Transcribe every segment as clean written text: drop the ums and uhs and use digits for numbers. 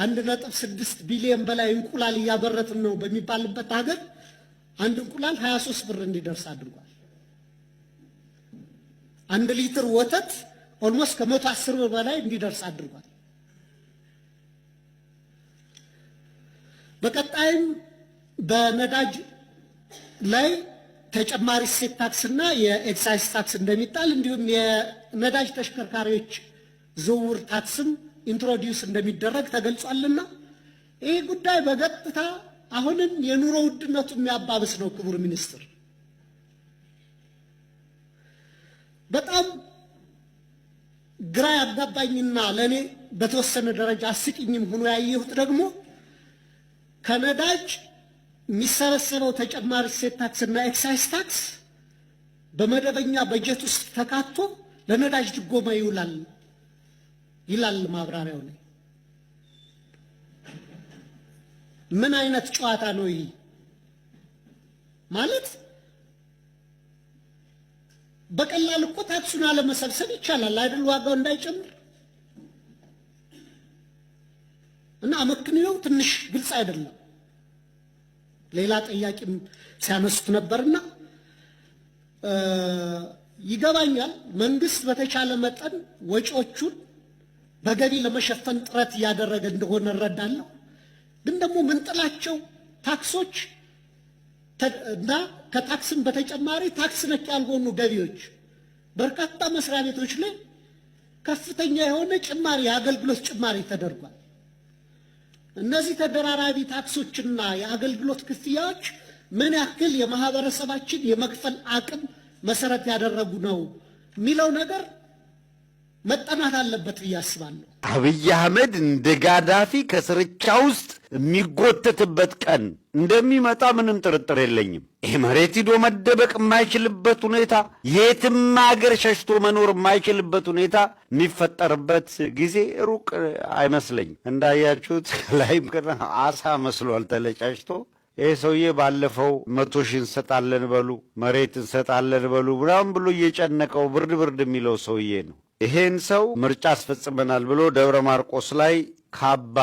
1.6 ቢሊዮን በላይ እንቁላል እያበረትን ነው በሚባልበት ሀገር አንድ እንቁላል 23 ብር እንዲደርስ አድርጓል። 1 ሊትር ወተት ኦልሞስት ከ110 ብር በላይ እንዲደርስ አድርጓል። በቀጣይም በነዳጅ ላይ ተጨማሪ እሴት ታክስና የኤክሳይዝ ታክስ እንደሚጣል እንዲሁም የነዳጅ ተሽከርካሪዎች ዝውውር ታክስም ኢንትሮዲዩስ እንደሚደረግ ተገልጿልና ይህ ጉዳይ በቀጥታ አሁንም የኑሮ ውድነቱ የሚያባብስ ነው። ክቡር ሚኒስትር፣ በጣም ግራ ያጋባኝና ለኔ በተወሰነ ደረጃ አስቂኝም ሆኖ ያየሁት ደግሞ ከነዳጅ የሚሰበሰበው ተጨማሪ እሴት ታክስና ኤክሳይዝ ታክስ በመደበኛ በጀት ውስጥ ተካቶ ለነዳጅ ድጎማ ይላል ማብራሪያው ላይ። ምን አይነት ጨዋታ ነው ይህ? ማለት በቀላል እኮ ታክሱን አለመሰብሰብ ይቻላል አይደል? ዋጋው እንዳይጨምር እና አመክንዮው ትንሽ ግልጽ አይደለም። ሌላ ጥያቄም ሲያነሱት ነበርና ይገባኛል። መንግስት በተቻለ መጠን ወጪዎቹን በገቢ ለመሸፈን ጥረት እያደረገ እንደሆነ እረዳለሁ። ግን ደግሞ ምንጥላቸው ታክሶች እና ከታክስም በተጨማሪ ታክስ ነክ ያልሆኑ ገቢዎች በርካታ መስሪያ ቤቶች ላይ ከፍተኛ የሆነ ጭማሪ፣ የአገልግሎት ጭማሪ ተደርጓል። እነዚህ ተደራራቢ ታክሶችና የአገልግሎት ክፍያዎች ምን ያክል የማህበረሰባችን የመክፈል አቅም መሰረት ያደረጉ ነው የሚለው ነገር መጠናት አለበት ብዬ አስባለሁ። አብይ አህመድ እንደ ጋዳፊ ከስርቻ ውስጥ የሚጎተትበት ቀን እንደሚመጣ ምንም ጥርጥር የለኝም። ይህ መሬት ሂዶ መደበቅ የማይችልበት ሁኔታ፣ የትም ሀገር ሸሽቶ መኖር የማይችልበት ሁኔታ የሚፈጠርበት ጊዜ ሩቅ አይመስለኝም። እንዳያችሁት ላይም አሳ መስሏል ተለጫጭቶ። ይህ ሰውዬ ባለፈው 100 ሺህ እንሰጣለን በሉ፣ መሬት እንሰጣለን በሉ ምናምን ብሎ እየጨነቀው ብርድ ብርድ የሚለው ሰውዬ ነው። ይሄን ሰው ምርጫ አስፈጽመናል ብሎ ደብረ ማርቆስ ላይ ካባ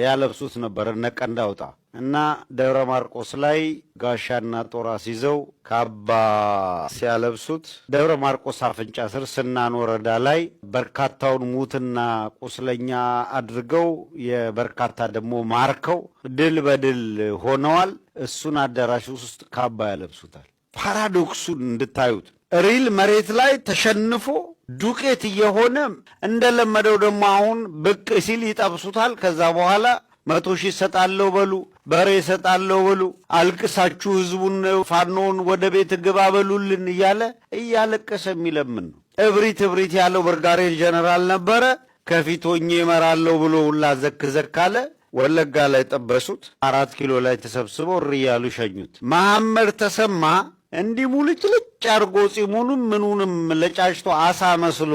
ያለብሱት ነበር እነ ቀንዳውጣ እና ደብረ ማርቆስ ላይ ጋሻና ጦር አስይዘው ካባ ሲያለብሱት ደብረ ማርቆስ አፍንጫ ስር ስናን ወረዳ ላይ በርካታውን ሙትና ቁስለኛ አድርገው የበርካታ ደግሞ ማርከው ድል በድል ሆነዋል። እሱን አዳራሽ ውስጥ ካባ ያለብሱታል። ፓራዶክሱን እንድታዩት ሪል መሬት ላይ ተሸንፎ ዱቄት እየሆነ እንደለመደው ደግሞ አሁን ብቅ ሲል ይጠብሱታል። ከዛ በኋላ 100 ሺህ ሰጣለው በሉ፣ በሬ ሰጣለው በሉ፣ አልቅሳችሁ ህዝቡን ፋኖን ወደ ቤት ግባ በሉልን እያለ እያለቀሰ የሚለምን ነው። እብሪት ያለው ብርጋዴር ጀነራል ነበረ። ከፊት ሆኜ እመራለሁ ብሎ ሁላ ዘክ አለ። ወለጋ ላይ ጠበሱት። 4 ኪሎ ላይ ተሰብስበው እያሉ ሸኙት። መሐመድ ተሰማ እንዲህ ሙልጭልጭ አርጎ ጺሙንም ምኑንም ለጫጭቶ አሳ መስሎ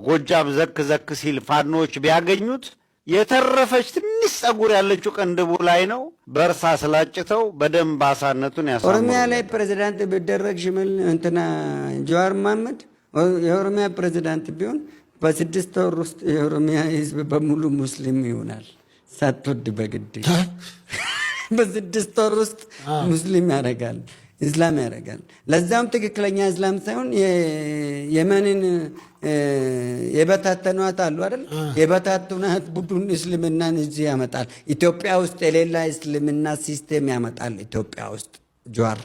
ጎጃም ዘክ ሲል ፋኖች ቢያገኙት የተረፈች ትንሽ ጸጉር ያለችው ቅንድቡ ላይ ነው። በእርሳ ስላጭተው በደንብ አሳነቱን ያሳምሩ። ኦሮሚያ ላይ ፕሬዝዳንት ቢደረግ ሽመል እንትና ጀዋር መሐመድ የኦሮሚያ ፕሬዝዳንት ቢሆን በ6 ወር ውስጥ የኦሮሚያ ህዝብ በሙሉ ሙስሊም ይሆናል። ሳትወድ በግድ በ6 ወር ውስጥ ሙስሊም ያደርጋል፣ እስላም ያደርጋል። ለዛም ትክክለኛ እስላም ሳይሆን የመንን የበታተኗት አሉ አይደል? የበታተኗት ቡድን እስልምናን እዚህ ያመጣል። ኢትዮጵያ ውስጥ የሌላ እስልምና ሲስቴም ያመጣል። ኢትዮጵያ ውስጥ ጀዋር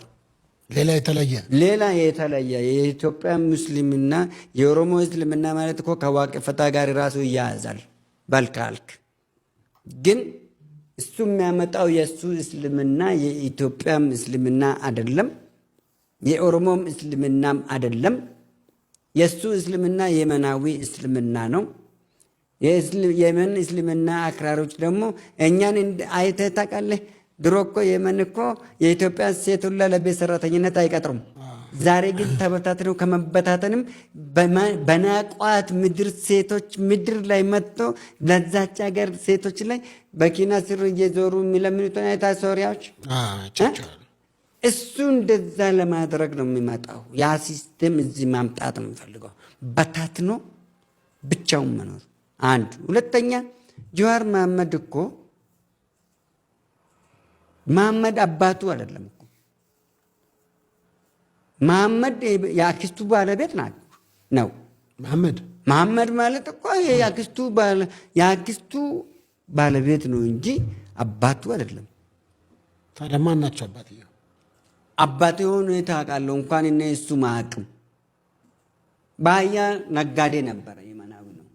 ሌላ የተለየ የኢትዮጵያ ሙስሊምና የኦሮሞ እስልምና ማለት እኮ ከዋቅፈታ ጋር ራሱ ይያያዛል። በልካልክ ግን እሱ የሚያመጣው የእሱ እስልምና የኢትዮጵያም እስልምና አይደለም፣ የኦሮሞም እስልምናም አይደለም። የእሱ እስልምና የመናዊ እስልምና ነው። የመን እስልምና አክራሮች ደግሞ እኛን አይተህ ታውቃለህ? ድሮ እኮ የመን እኮ የኢትዮጵያ ሴት ሁላ ለቤት ሰራተኝነት አይቀጥሩም። ዛሬ ግን ተበታትነው ከመበታተንም በናቋት ምድር ሴቶች ምድር ላይ መጥቶ ለዛች ሀገር ሴቶች ላይ በኪና ስር እየዞሩ የሚለምኑትን አይታ ሶሪያዎች እሱ እንደዛ ለማድረግ ነው የሚመጣው። ያ ሲስተም እዚህ ማምጣት ነው የሚፈልገው። በታትኖ ብቻውን መኖር አንድ። ሁለተኛ ጀዋር መሐመድ እኮ መሐመድ አባቱ አይደለም እኮ መሐመድ የአክስቱ ባለቤት ነው። መሐመድ ማለት እኮ የአክስቱ ባለቤት ነው እንጂ አባቱ አይደለም። ታዲያ ማን ናቸው አባትየው? አባትየውን ታውቃለህ? እንኳን እነ እሱ ማቅም ባያ ነጋዴ ነበረ፣ የመናዊ ነው።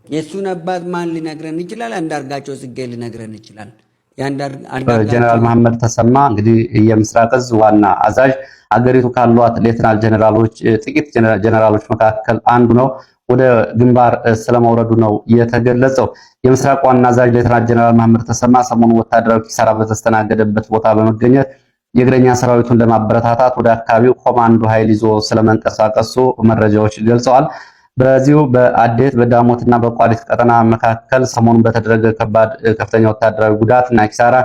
የእሱን አባት ማን ሊነግረን ይችላል? አንዳርጋቸው ጽጌ ሊነግረን ይችላል። ጀነራል መሐመድ ተሰማ እንግዲህ የምስራቅ እዝ ዋና አዛዥ አገሪቱ ካሏት ሌተናል ጀነራሎች ጥቂት ጀነራሎች መካከል አንዱ ነው። ወደ ግንባር ስለመውረዱ ነው የተገለጸው። የምስራቅ ዋና አዛዥ ሌተናል ጀነራል መሐመድ ተሰማ ሰሞኑ ወታደራዊ ኪሳራ በተስተናገደበት ቦታ በመገኘት የእግረኛ ሰራዊቱን ለማበረታታት ወደ አካባቢው ኮማንዶ ኃይል ይዞ ስለመንቀሳቀሱ መረጃዎች ገልጸዋል። በዚሁ በአዴት በዳሞትና በቋሪት ቀጠና መካከል ሰሞኑን በተደረገ ከፍተኛ ወታደራዊ ጉዳት እና ኪሳራ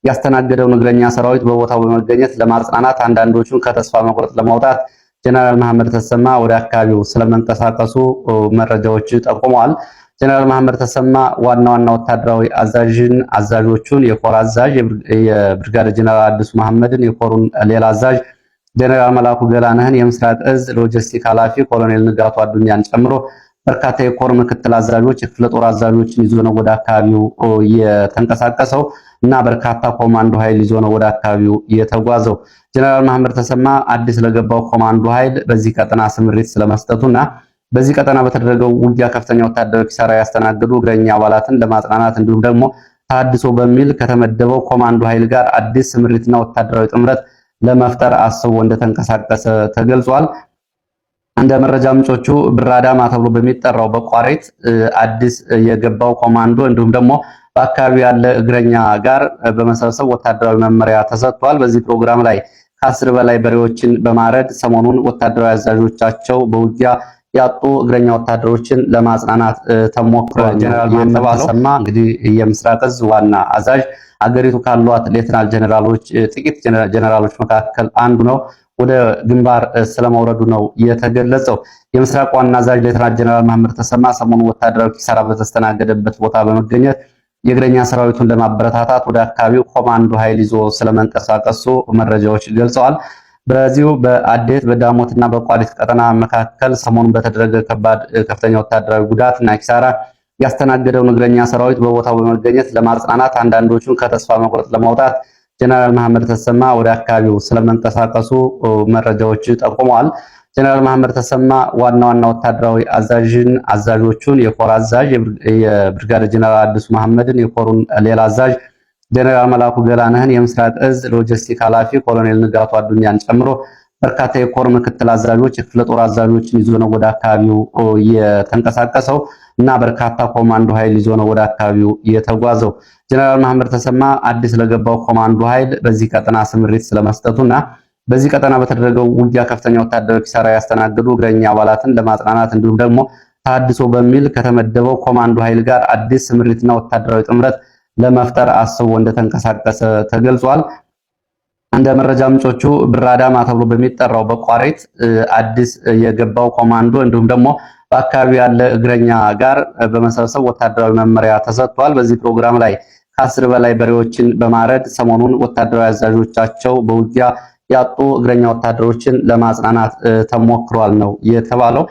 ያስተናገደውን እግረኛ ሰራዊት በቦታው በመገኘት ለማጽናናት አንዳንዶቹን ከተስፋ መቁረጥ ለማውጣት ጀነራል መሐመድ ተሰማ ወደ አካባቢው ስለመንቀሳቀሱ መረጃዎች ጠቁመዋል። ጀነራል መሐመድ ተሰማ ዋና ወታደራዊ አዛዦቹን የኮር አዛዥ የብርጋዴር ጀነራል አዲሱ መሐመድን፣ የኮሩን ሌላ አዛዥ ጀነራል መላኩ ገላነህን፣ የምስራቅ እዝ ሎጂስቲክ ኃላፊ ኮሎኔል ንጋቱ አዱኛን ጨምሮ በርካታ የኮር ምክትል አዛዦች፣ የክፍለ ጦር አዛዦችን ይዞ ነው ወደ አካባቢው የተንቀሳቀሰው እና በርካታ ኮማንዶ ኃይል ይዞ ነው ወደ አካባቢው የተጓዘው። ጀነራል መሐመድ ተሰማ አዲስ ለገባው ኮማንዶ ኃይል በዚህ ቀጠና ስምሪት ስለመስጠቱና በዚህ ቀጠና በተደረገው ውጊያ ከፍተኛ ወታደራዊ ኪሳራ ያስተናገዱ እግረኛ አባላትን ለማጽናናት እንዲሁም ደግሞ ታድሶ በሚል ከተመደበው ኮማንዶ ኃይል ጋር አዲስ ስምሪትና ወታደራዊ ጥምረት ለመፍጠር አስቦ እንደተንቀሳቀሰ ተገልጿል። እንደ መረጃ ምንጮቹ ብራዳማ ተብሎ በሚጠራው በቋሪት አዲስ የገባው ኮማንዶ እንዲሁም ደግሞ በአካባቢው ያለ እግረኛ ጋር በመሰብሰብ ወታደራዊ መመሪያ ተሰጥቷል። በዚህ ፕሮግራም ላይ ከ10 በላይ በሬዎችን በማረድ ሰሞኑን ወታደራዊ አዛዦቻቸው በውጊያ ያጡ እግረኛ ወታደሮችን ለማጽናናት ተሞክሯል። ጀነራል መሐመድ ተሰማ እንግዲህ የምስራቅ እዝ ዋና አዛዥ አገሪቱ ካሏት ሌተናል ጀነራሎች ጥቂት ጀነራሎች መካከል አንዱ ነው። ወደ ግንባር ስለመውረዱ ነው የተገለጸው። የምስራቅ ዋና አዛዥ ሌተናል ጀነራል መሐመድ ተሰማ ሰሞኑ ወታደራዊ ኪሳራ በተስተናገደበት ቦታ በመገኘት የእግረኛ ሰራዊቱን ለማበረታታት ወደ አካባቢው ኮማንዶ ኃይል ይዞ ስለመንቀሳቀሱ መረጃዎች ገልጸዋል። በዚሁ በአዴት በዳሞትና በቋሪት ቀጠና መካከል ሰሞኑን በተደረገ ከፍተኛ ወታደራዊ ጉዳት እና ኪሳራ ያስተናገደውን እግረኛ ሰራዊት በቦታው በመገኘት ለማጽናናት አንዳንዶቹን ከተስፋ መቁረጥ ለማውጣት ጀነራል መሐመድ ተሰማ ወደ አካባቢው ስለመንቀሳቀሱ መረጃዎች ጠቁመዋል። ጀነራል መሐመድ ተሰማ ዋና ወታደራዊ አዛዦቹን የኮር አዛዥ የብርጋዴር ጀነራል አዲሱ መሐመድን፣ የኮሩን ሌላ አዛዥ ጀነራል መላኩ ገላነህን፣ የምስራቅ እዝ ሎጂስቲክ ኃላፊ ኮሎኔል ንጋቱ አዱኛን ጨምሮ በርካታ የኮር ምክትል አዛዦች፣ የክፍለ ጦር አዛዦችን ይዞ ነው ወደ አካባቢው የተንቀሳቀሰው እና በርካታ ኮማንዶ ኃይል ይዞ ነው ወደ አካባቢው የተጓዘው። ጀነራል መሐመድ ተሰማ አዲስ ለገባው ኮማንዶ ኃይል በዚህ ቀጠና ስምሪት ስለመስጠቱና በዚህ ቀጠና በተደረገው ውጊያ ከፍተኛ ወታደራዊ ኪሳራ ያስተናገዱ እግረኛ አባላትን ለማጽናናት እንዲሁም ደግሞ ታድሶ በሚል ከተመደበው ኮማንዶ ኃይል ጋር አዲስ ስምሪትና ወታደራዊ ጥምረት ለመፍጠር አስቦ እንደተንቀሳቀሰ ተገልጿል። እንደ መረጃ ምንጮቹ ብራዳማ ተብሎ በሚጠራው በቋሪት አዲስ የገባው ኮማንዶ እንዲሁም ደግሞ በአካባቢው ያለ እግረኛ ጋር በመሰብሰብ ወታደራዊ መመሪያ ተሰጥቷል። በዚህ ፕሮግራም ላይ ከ10 በላይ በሬዎችን በማረድ ሰሞኑን ወታደራዊ አዛዦቻቸው በውጊያ ያጡ እግረኛ ወታደሮችን ለማጽናናት ተሞክሯል ነው የተባለው።